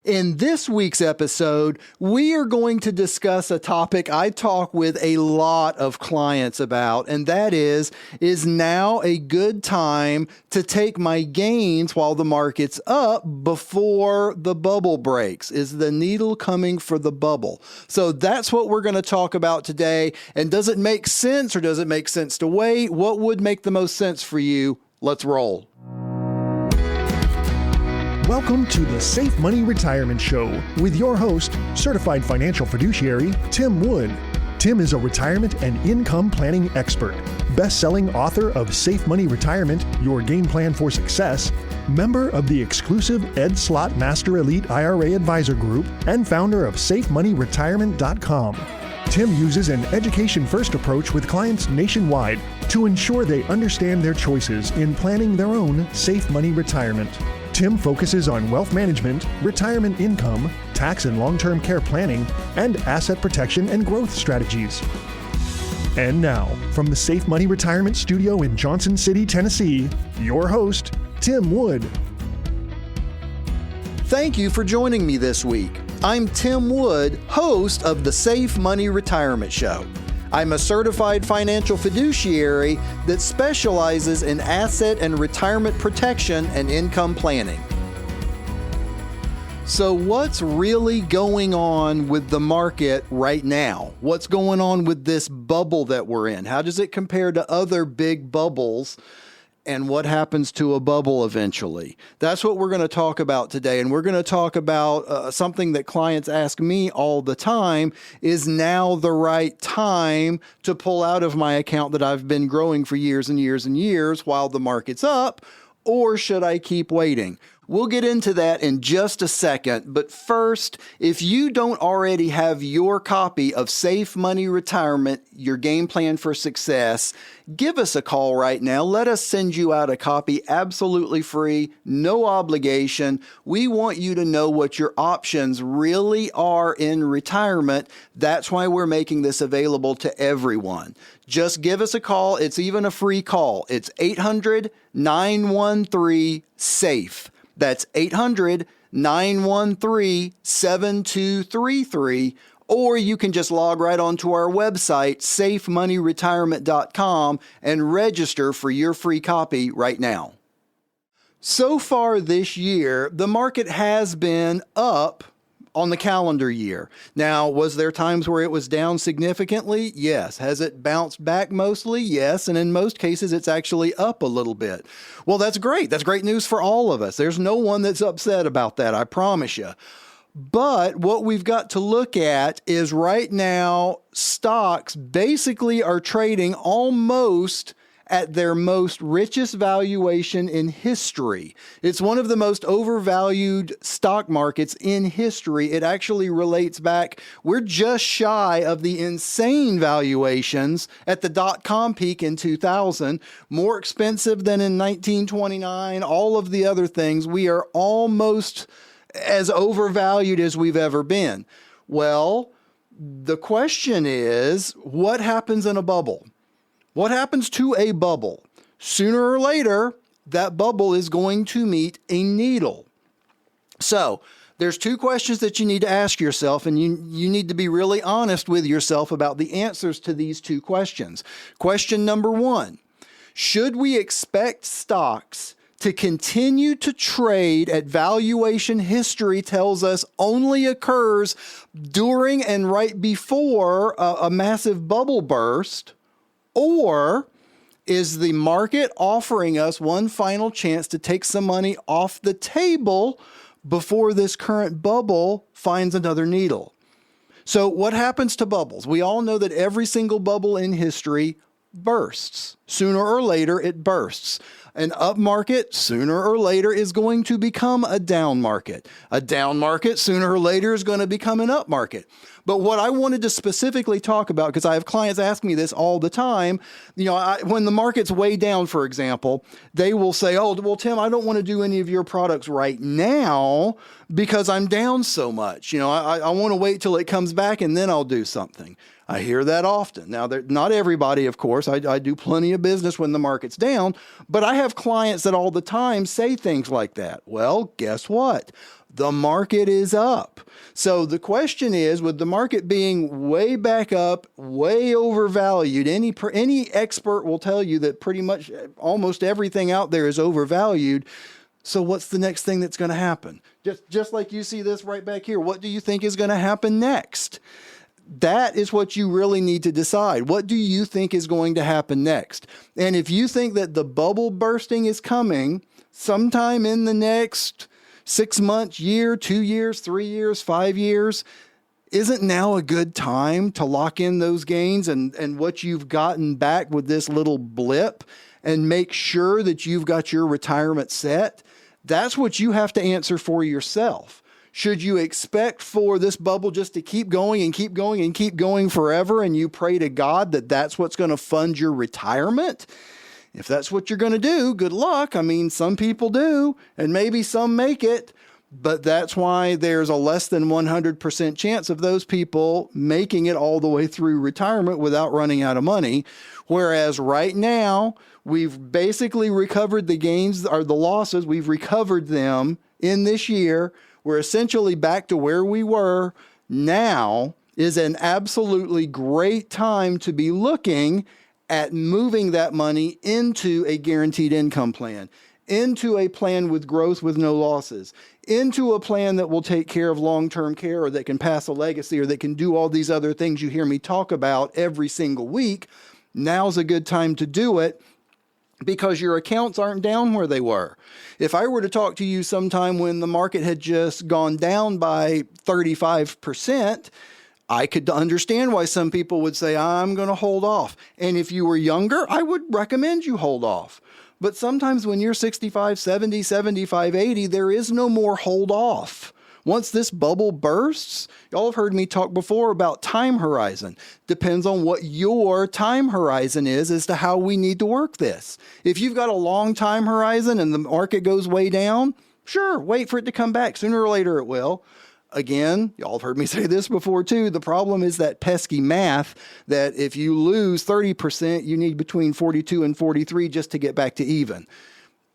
In this week's episode, we are going to discuss a topic I talk with a lot of clients about, and that is now a good time to take my gains while the market's up before the bubble breaks? Is the needle coming for the bubble? So that's what we're going to talk about today. And does it make sense or does it make sense to wait? What would make the most sense for you? Let's roll. Welcome to the Safe Money Retirement Show with your host, certified financial fiduciary, Tim Wood. Tim is a retirement and income planning expert, best-selling author of Safe Money Retirement, Your Game Plan for Success, member of the exclusive Ed Slott Master Elite IRA Advisor Group, and founder of SafeMoneyRetirement.com. Tim uses an education-first approach with clients nationwide to ensure they understand their choices in planning their own safe money retirement. Tim focuses on wealth management, retirement income, tax and long-term care planning, and asset protection and growth strategies. And now, from the Safe Money Retirement Studio in Johnson City, Tennessee, your host, Tim Wood. Thank you for joining me this week. I'm Tim Wood, host of the Safe Money Retirement Show. I'm a certified financial fiduciary that specializes in asset and retirement protection and income planning. So what's really going on with the market right now? What's going on with this bubble that we're in? How does it compare to other big bubbles? And what happens to a bubble eventually? That's what we're going to talk about today. And we're going to talk about something that clients ask me all the time. Is now the right time to pull out of my account that I've been growing for years and years and years while the market's up? Or should I keep waiting? We'll get into that in just a second, but first, if you don't already have your copy of Safe Money Retirement, Your Game Plan for Success, give us a call right now. Let us send you out a copy absolutely free, no obligation. We want you to know what your options really are in retirement. That's why we're making this available to everyone. Just give us a call. It's even a free call. It's 800-913-SAFE. That's 800-913-7233, or you can just log right onto our website, SafeMoneyRetirement.com, and register for your free copy right now. So far this year, the market has been up on the calendar year. Now, was there times where it was down significantly? Yes. Has it bounced back mostly? Yes. And in most cases, it's actually up a little bit. Well, that's great. That's great news for all of us. There's no one that's upset about that, I promise you. But what we've got to look at is right now, stocks basically are trading almost at their most richest valuation in history. It's one of the most overvalued stock markets in history. It actually relates back, we're just shy of the insane valuations at the dot-com peak in 2000, more expensive than in 1929, all of the other things. We are almost as overvalued as we've ever been. Well, the question is, what happens in a bubble? What happens to a bubble? Sooner or later, that bubble is going to meet a needle. So there's two questions that you need to ask yourself, and you need to be really honest with yourself about the answers to these two questions. Question number one, should we expect stocks to continue to trade at valuation history tells us only occurs during and right before a massive bubble burst? Or is the market offering us one final chance to take some money off the table before this current bubble finds another needle? So what happens to bubbles? We all know that every single bubble in history bursts. Sooner or later, it bursts. An up market, sooner or later, is going to become a down market. A down market, sooner or later, is going to become an up market. But what I wanted to specifically talk about, because I have clients ask me this all the time, when the market's way down, for example, they will say, oh, well, Tim, I don't want to do any of your products right now because I'm down so much. I want to wait till it comes back and then I'll do something. I hear that often. Now, not everybody, of course. I do plenty of business when the market's down, but I have clients that all the time say things like that. Well, guess what? The market is up. So the question is, with the market being way back up, way overvalued, any expert will tell you that pretty much almost everything out there is overvalued. So what's the next thing that's going to happen? Just like you see this right back here, what do you think is going to happen next? That is what you really need to decide. What do you think is going to happen next? And if you think that the bubble bursting is coming sometime in the next 6 months, year, 2 years, 3 years, 5 years, isn't now a good time to lock in those gains and what you've gotten back with this little blip and make sure that you've got your retirement set? That's what you have to answer for yourself. Should you expect for this bubble just to keep going and keep going and keep going forever, and you pray to God that that's what's going to fund your retirement? If that's what you're going to do, good luck. I mean, some people do, and maybe some make it, but that's why there's a less than 100% chance of those people making it all the way through retirement without running out of money. Whereas right now, we've basically recovered the gains or the losses. We've recovered them in this year. We're essentially back to where we were. Now is an absolutely great time to be looking at moving that money into a guaranteed income plan, into a plan with growth with no losses, into a plan that will take care of long-term care or that can pass a legacy or that can do all these other things you hear me talk about every single week. Now's a good time to do it, because your accounts aren't down where they were. If I were to talk to you sometime when the market had just gone down by 35%, I could understand why some people would say, I'm going to hold off. And if you were younger, I would recommend you hold off. But sometimes when you're 65, 70, 75, 80, there is no more hold off. Once this bubble bursts, y'all have heard me talk before about time horizon. Depends on what your time horizon is as to how we need to work this. If you've got a long time horizon and the market goes way down, sure, wait for it to come back. Sooner or later it will. Again, y'all have heard me say this before too. The problem is that pesky math that if you lose 30%, you need between 42 and 43 just to get back to even.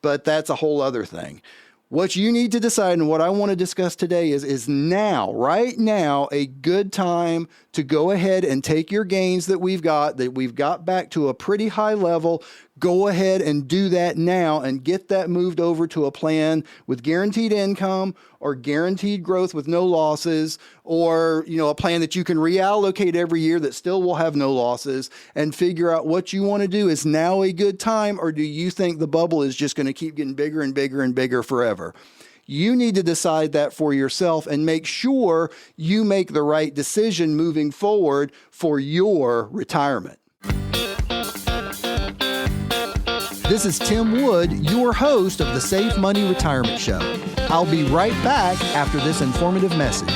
But that's a whole other thing. What you need to decide and what I want to discuss today is now, right now, a good time to go ahead and take your gains that we've got back to a pretty high level. Go ahead and do that now and get that moved over to a plan with guaranteed income or guaranteed growth with no losses, or, a plan that you can reallocate every year that still will have no losses, and figure out what you want to do. Is now a good time, or do you think the bubble is just going to keep getting bigger and bigger and bigger forever? You need to decide that for yourself and make sure you make the right decision moving forward for your retirement. This is Tim Wood, your host of the Safe Money Retirement Show. I'll be right back after this informative message.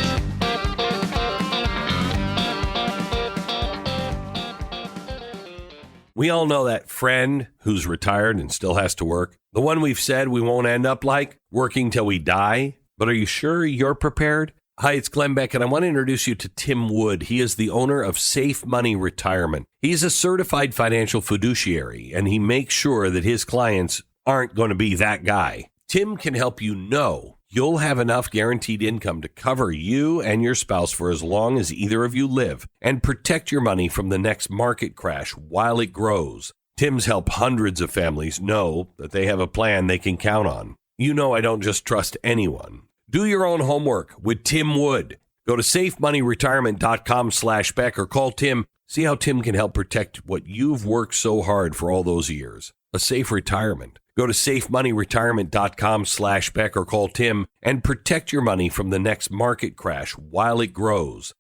We all know that friend who's retired and still has to work. The one we've said we won't end up like, working till we die. But are you sure you're prepared? Hi, it's Glenn Beck, and I want to introduce you to Tim Wood. He is the owner of Safe Money Retirement. He's a certified financial fiduciary, and he makes sure that his clients aren't going to be that guy. Tim can help you know you'll have enough guaranteed income to cover you and your spouse for as long as either of you live and protect your money from the next market crash while it grows. Tim's helped hundreds of families know that they have a plan they can count on. You know I don't just trust anyone. Do your own homework with Tim Wood. Go to safemoneyretirement.com/Beck or call Tim. See how Tim can help protect what you've worked so hard for all those years. A safe retirement. Go to safemoneyretirement.com/Beck or call Tim and protect your money from the next market crash while it grows.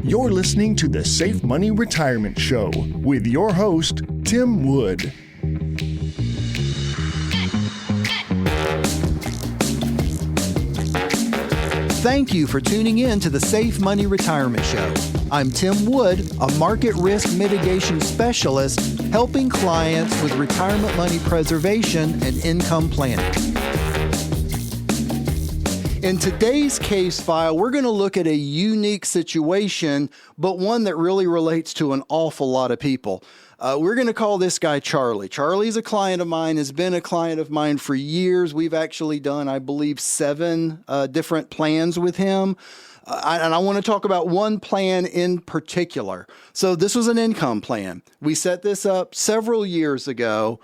You're listening to the Safe Money Retirement Show with your host, Tim Wood. Thank you for tuning in to the Safe Money Retirement Show. I'm Tim Wood, a market risk mitigation specialist helping clients with retirement money preservation and income planning. In today's case file, we're going to look at a unique situation, but one that really relates to an awful lot of people. We're going to call this guy Charlie. Charlie's a client of mine, has been a client of mine for years. We've actually done, I believe, 7 different plans with him. And I want to talk about one plan in particular. So this was an income plan. We set this up several years ago.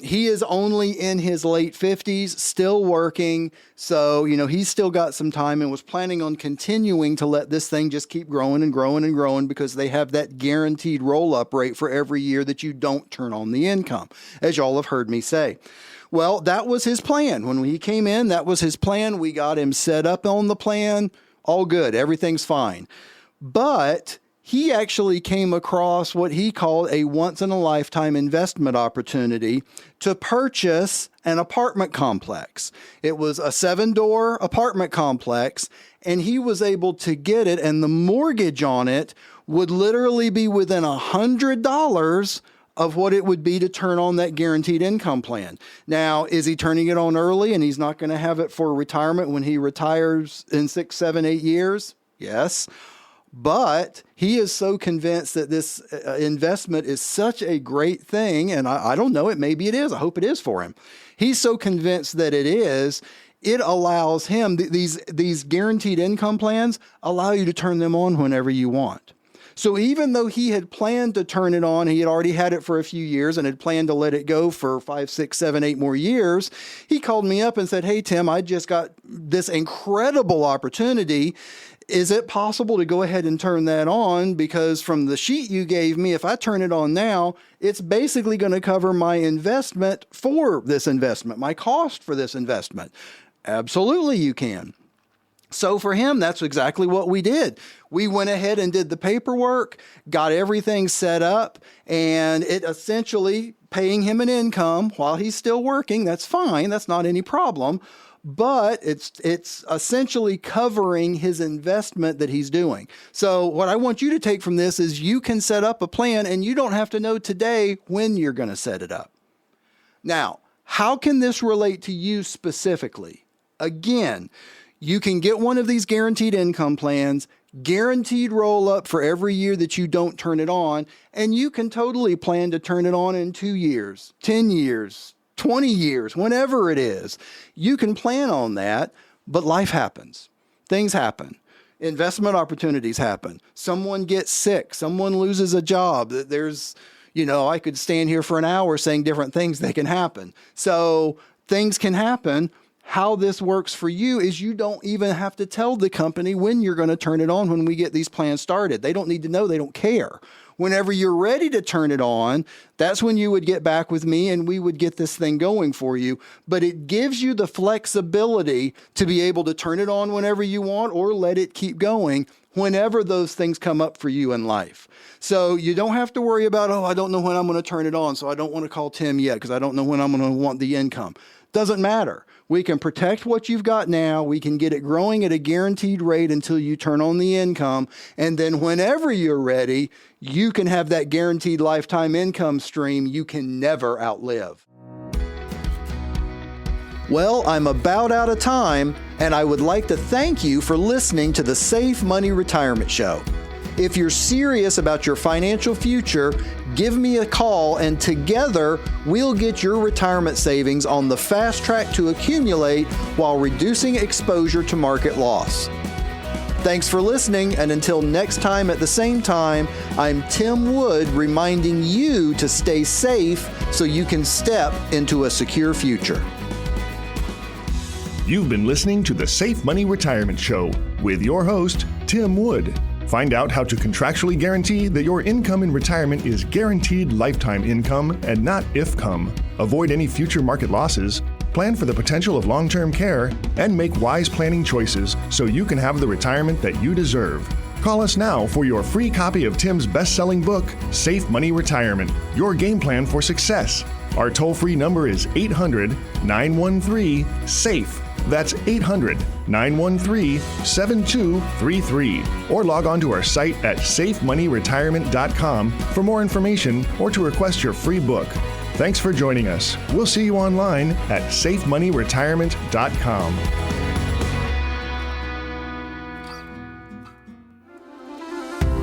He is only in his late 50s, still working. So, he's still got some time and was planning on continuing to let this thing just keep growing and growing and growing because they have that guaranteed roll-up rate for every year that you don't turn on the income, as y'all have heard me say. Well, that was his plan. When he came in, that was his plan. We got him set up on the plan. All good. Everything's fine. But he actually came across what he called a once-in-a-lifetime investment opportunity to purchase an apartment complex. It was a 7-door apartment complex, and he was able to get it, and the mortgage on it would literally be within $100 of what it would be to turn on that guaranteed income plan. Now, is he turning it on early and he's not going to have it for retirement when he retires in 6, 7, 8 years? Yes. But he is so convinced that this investment is such a great thing, and I don't know, maybe it is. I hope it is for him. He's so convinced that it is. It allows him, these guaranteed income plans allow you to turn them on whenever you want. So even though he had planned to turn it on, he had already had it for a few years and had planned to let it go for 5, 6, 7, 8 more years, he called me up and said, "Hey, Tim, I just got this incredible opportunity. Is it possible to go ahead and turn that on? Because from the sheet you gave me, if I turn it on now, it's basically going to cover my investment for this investment, my cost for this investment." Absolutely, you can. So for him, that's exactly what we did. We went ahead and did the paperwork, got everything set up, and it essentially paying him an income while he's still working. That's fine. That's not any problem. But it's essentially covering his investment that he's doing. So what I want you to take from this is you can set up a plan and you don't have to know today when you're going to set it up. Now, how can this relate to you specifically? Again, you can get one of these guaranteed income plans, guaranteed roll up for every year that you don't turn it on, and you can totally plan to turn it on in 2 years, 10 years, 20 years, whenever it is. You can plan on that, but life happens. Things happen. Investment opportunities happen. Someone gets sick. Someone loses a job. There's, I could stand here for an hour saying different things that can happen. So things can happen. How this works for you is you don't even have to tell the company when you're going to turn it on when we get these plans started. They don't need to know. They don't care. Whenever you're ready to turn it on, that's when you would get back with me and we would get this thing going for you. But it gives you the flexibility to be able to turn it on whenever you want or let it keep going whenever those things come up for you in life. So you don't have to worry about, I don't know when I'm going to turn it on, so I don't want to call Tim yet because I don't know when I'm going to want the income. Doesn't matter. We can protect what you've got now. We can get it growing at a guaranteed rate until you turn on the income. And then whenever you're ready, you can have that guaranteed lifetime income stream you can never outlive. Well, I'm about out of time, and I would like to thank you for listening to the Safe Money Retirement Show. If you're serious about your financial future, give me a call and together we'll get your retirement savings on the fast track to accumulate while reducing exposure to market loss. Thanks for listening, and until next time at the same time, I'm Tim Wood reminding you to stay safe so you can step into a secure future. You've been listening to the Safe Money Retirement Show with your host, Tim Wood. Find out how to contractually guarantee that your income in retirement is guaranteed lifetime income and not if-come. Avoid any future market losses, plan for the potential of long-term care, and make wise planning choices so you can have the retirement that you deserve. Call us now for your free copy of Tim's best-selling book, Safe Money Retirement, Your Game Plan for Success. Our toll-free number is 800-913-SAFE. That's 800-913-7233. Or log on to our site at safemoneyretirement.com for more information or to request your free book. Thanks for joining us. We'll see you online at safemoneyretirement.com.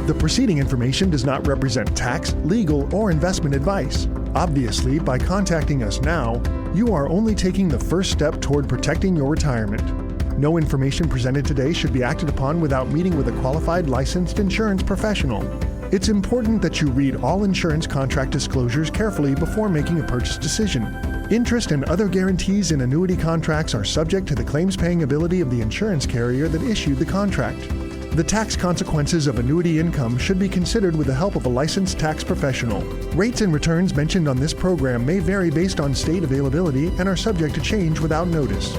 The preceding information does not represent tax, legal, or investment advice. Obviously, by contacting us now, you are only taking the first step toward protecting your retirement. No information presented today should be acted upon without meeting with a qualified licensed insurance professional. It's important that you read all insurance contract disclosures carefully before making a purchase decision. Interest and other guarantees in annuity contracts are subject to the claims-paying ability of the insurance carrier that issued the contract. The tax consequences of annuity income should be considered with the help of a licensed tax professional. Rates and returns mentioned on this program may vary based on state availability and are subject to change without notice.